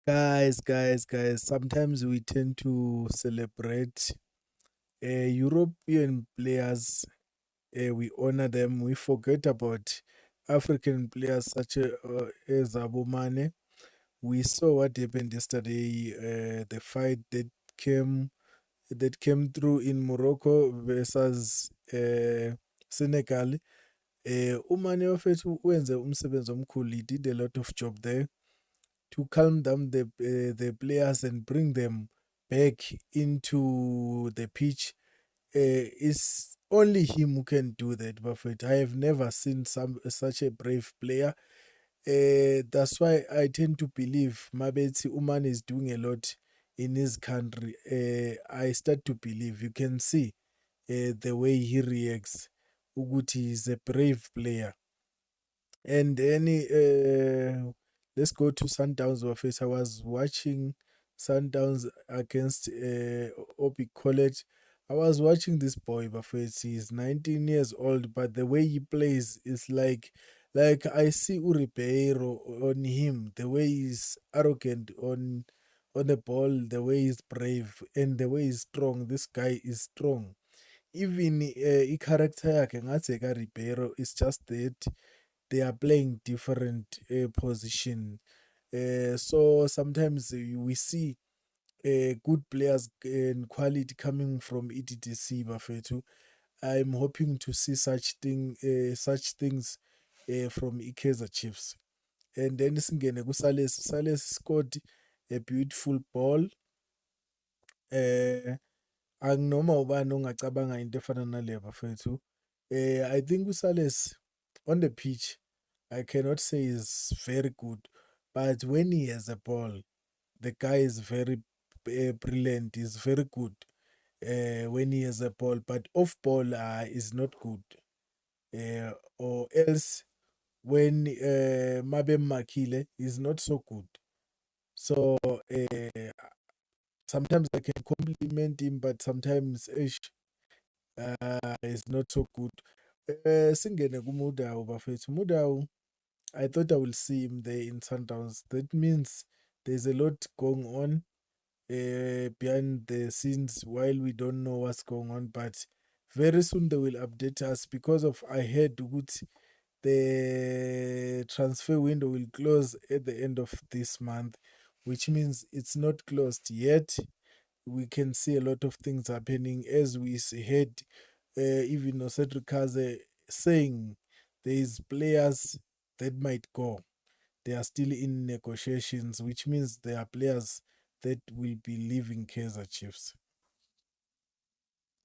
Guys, sometimes we tend to celebrate European players. We honor them. We forget about African players such as Abu Mane. We saw what happened yesterday. The fight came came through in Morocco versus Senegal. Umane wafethu wenze umsebenzi omkhulu. He did a lot of job there to calm down the players and bring them back into the pitch. It's only him who can do that, Buffett. I have never seen such a brave player. That's why I tend to believe Mabetsi Uman is doing a lot in his country. I start to believe. You can see the way he reacts. Uguti is a brave player. And any let's go to Sundowns office. I was watching Sundowns against Obi College. I was watching this boy Buffett. He's 19 years old, but the way he plays is like I see Uribeiro on him. The way he's arrogant on the ball, the way he's brave, and the way he's strong. This guy is strong. Even i-character yakhe ngathi ka-Ribeiro is just that they are playing different position. So sometimes we see good players and quality coming from ETTC Bafethu. I'm hoping to see such things from Ikaizer Chiefs. And then singene kuSales. Sales scored a beautiful ball. Anginoma ubani ongacabanga into efana nale bafethu. I think uSales on the pitch, I cannot say is very good, but when he has a ball, the guy is very brilliant. He's very good when he has a ball, but off ball is not good. Or else when Mabe Makile is not so good. So sometimes I can compliment him, but sometimes is not so good. Singene kuMudau bafethu. Mudau, I thought I will see him there in Sundowns. That means there's a lot going on behind the scenes while we don't know what's going on. But very soon they will update us because of I heard ukuthi the transfer window will close at the end of this month, which means it's not closed yet. We can see a lot of things happening as we heard even Cedric Kaze saying there is players that might go. They are still in negotiations, which means there are players that will be leaving Kaizer Chiefs.